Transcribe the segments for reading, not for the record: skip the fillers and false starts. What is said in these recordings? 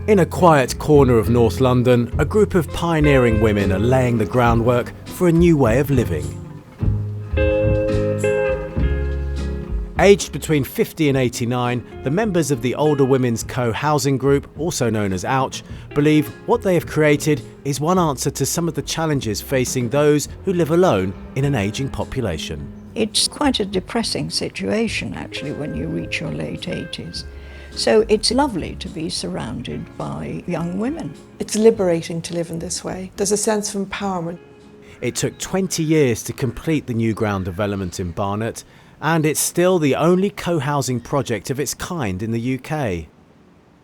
In a quiet corner of North London, a group of pioneering women are laying the groundwork for a new way of living. Aged between 50 and 89, the members of the older women's co-housing group, also known as OUCH, believe what they have created is one answer to some of the challenges facing those who live alone in an ageing population. It's quite a depressing situation, actually, when you reach your late 80s. So it's lovely to be surrounded by young women. It's liberating to live in this way. There's a sense of empowerment. It took 20 years to complete the new ground development in Barnet, and it's still the only co-housing project of its kind in the UK.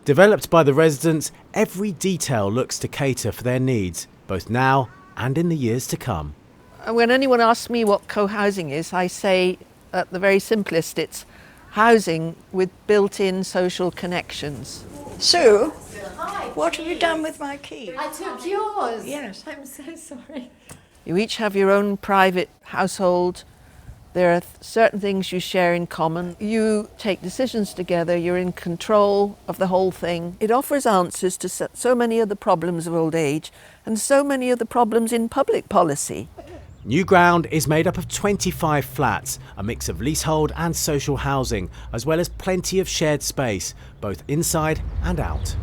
Developed by the residents, every detail looks to cater for their needs, both now and in the years to come. When anyone asks me what co-housing is, I say, at the very simplest, it's housing with built-in social connections. Sue, what have you done with my key? I took yours. Yes. I'm so sorry. You each have your own private household. There are certain things you share in common. You take decisions together. You're in control of the whole thing. It offers answers to so many of the problems of old age and so many of the problems in public policy. New Ground is made up of 25 flats, a mix of leasehold and social housing, as well as plenty of shared space, both inside and out.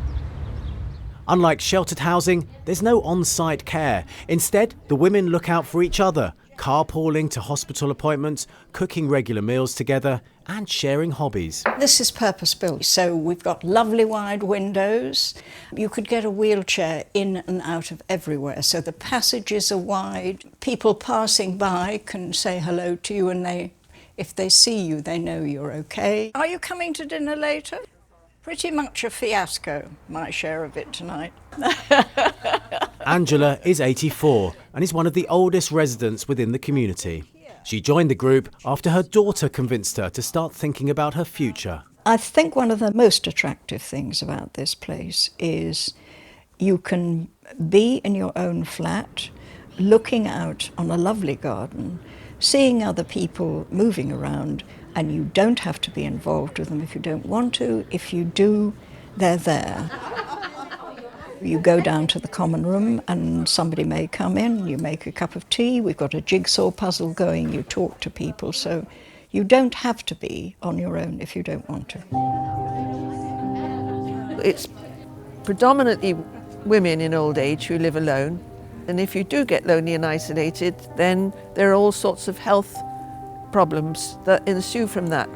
Unlike sheltered housing, there's no on-site care. Instead, the women look out for each other, carpooling to hospital appointments, cooking regular meals together, and sharing hobbies. This is purpose-built, so we've got lovely wide windows. You could get a wheelchair in and out of everywhere, so the passages are wide. People passing by can say hello to you, and if they see you, they know you're okay. Are you coming to dinner later? Pretty much a fiasco, my share of it tonight. Angela is 84 and is one of the oldest residents within the community. She joined the group after her daughter convinced her to start thinking about her future. I think one of the most attractive things about this place is you can be in your own flat, looking out on a lovely garden, seeing other people moving around, and you don't have to be involved with them if you don't want to. If you do, they're there. You go down to the common room and somebody may come in, you make a cup of tea, we've got a jigsaw puzzle going, you talk to people, so you don't have to be on your own if you don't want to. It's predominantly women in old age who live alone, and if you do get lonely and isolated, then there are all sorts of health problems that ensue from that.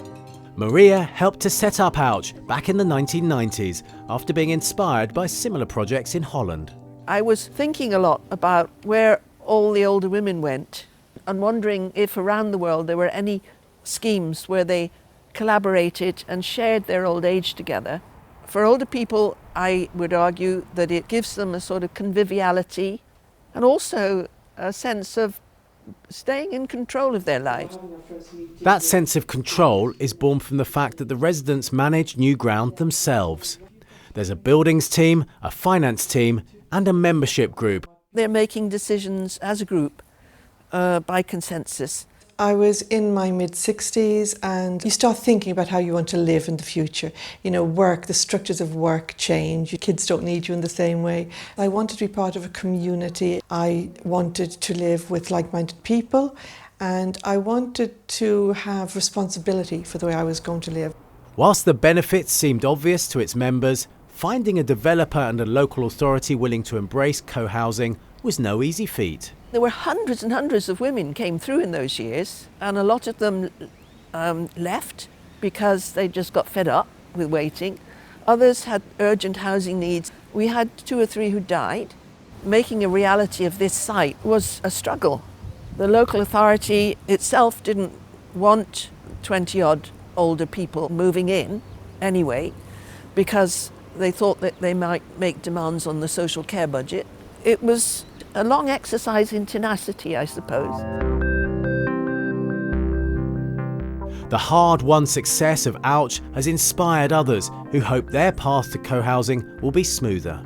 Maria helped to set up OUCH back in the 1990s after being inspired by similar projects in Holland. I was thinking a lot about where all the older women went and wondering if around the world there were any schemes where they collaborated and shared their old age together. For older people, I would argue that it gives them a sort of conviviality and also a sense of staying in control of their lives. That sense of control is born from the fact that the residents manage New Ground themselves. There's a buildings team, a finance team, and a membership group. They're making decisions as a group by consensus. I was in my mid-60s, and you start thinking about how you want to live in the future. You know, work, the structures of work change. Your kids don't need you in the same way. I wanted to be part of a community. I wanted to live with like-minded people, and I wanted to have responsibility for the way I was going to live. Whilst the benefits seemed obvious to its members, finding a developer and a local authority willing to embrace co-housing was no easy feat. There were hundreds and hundreds of women came through in those years, and a lot of them left because they just got fed up with waiting. Others had urgent housing needs. We had 2 or 3 who died. Making a reality of this site was a struggle. The local authority itself didn't want 20-odd older people moving in anyway, because they thought that they might make demands on the social care budget. It was a long exercise in tenacity, I suppose. The hard-won success of OUCH has inspired others who hope their path to co-housing will be smoother.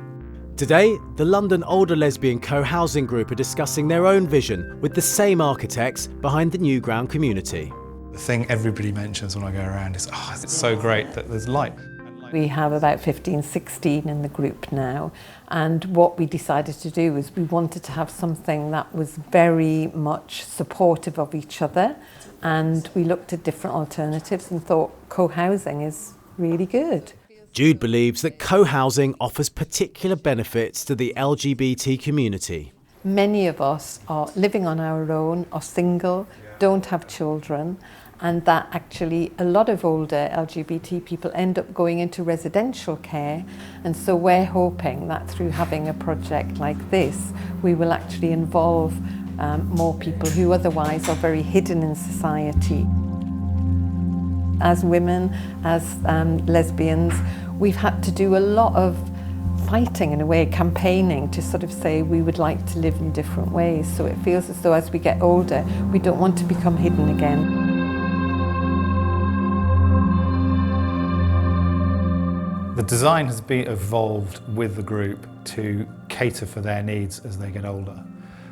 Today, the London Older Lesbian Co-housing Group are discussing their own vision with the same architects behind the New Ground community. The thing everybody mentions when I go around is, oh, it's so great that there's light. We have about 15, 16 in the group now, and what we decided to do is we wanted to have something that was very much supportive of each other, and we looked at different alternatives and thought co-housing is really good. Jude believes that co-housing offers particular benefits to the LGBT community. Many of us are living on our own, are single, don't have children, and that actually a lot of older LGBT people end up going into residential care, and so we're hoping that through having a project like this we will actually involve more people who otherwise are very hidden in society. As women, as lesbians, we've had to do a lot of fighting, in a way, campaigning to sort of say we would like to live in different ways, so it feels as though as we get older we don't want to become hidden again. The design has been evolved with the group to cater for their needs as they get older.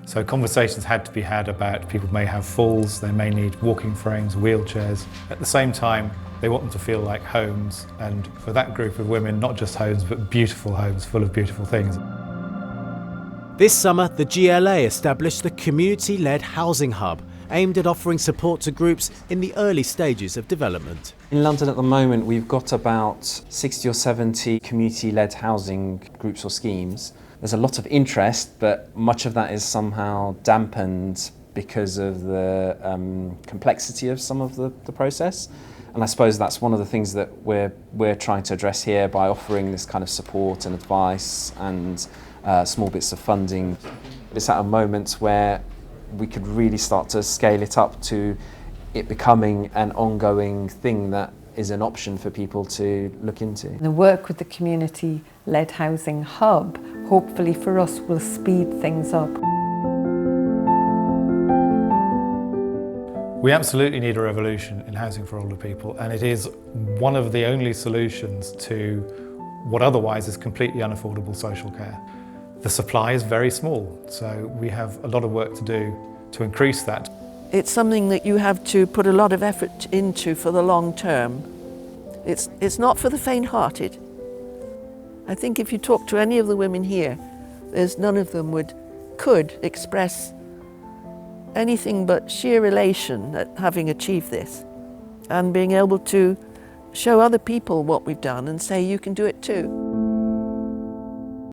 So conversations had to be had about people may have falls, they may need walking frames, wheelchairs. At the same time, they want them to feel like homes, and for that group of women, not just homes, but beautiful homes full of beautiful things. This summer, the GLA established the Community-Led Housing Hub, aimed at offering support to groups in the early stages of development. In London at the moment, we've got about 60 or 70 community-led housing groups or schemes. There's a lot of interest, but much of that is somehow dampened because of the complexity of some of the process. And I suppose that's one of the things that we're trying to address here by offering this kind of support and advice and small bits of funding. It's at a moment where we could really start to scale it up to it becoming an ongoing thing that is an option for people to look into. The work with the community-led housing hub, hopefully for us, will speed things up. We absolutely need a revolution in housing for older people, and it is one of the only solutions to what otherwise is completely unaffordable social care. The supply is very small, so we have a lot of work to do to increase that. It's something that you have to put a lot of effort into for the long term. It's not for the faint-hearted. I think if you talk to any of the women here, there's none of them could express anything but sheer elation at having achieved this and being able to show other people what we've done and say you can do it too.